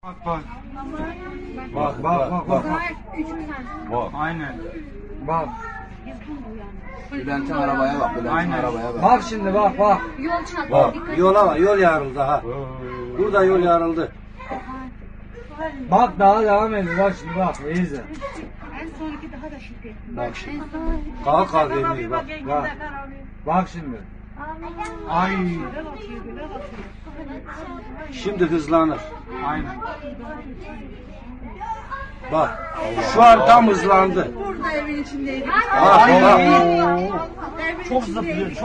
Bak. Bak. Bak. Aynen. Bak. Bülent'in arabaya bak. Arabaya bak. Bak şimdi bak. Yol çattı. Bak. Yola bak, yol yarıldı ha. Burada yol yarıldı. Bak daha devam ediyor. Bak şimdi bak. İyi izle. En sonki daha da şiddetli. Bak şimdi. Kalk emiyor bak. Bak şimdi. Ay. Şimdi hızlanır. Aynen. Bak. Şu an tam hızlandı. Burada evin içindeydik. Bak. Evin Çok içindeydik. zıplıyor. Çok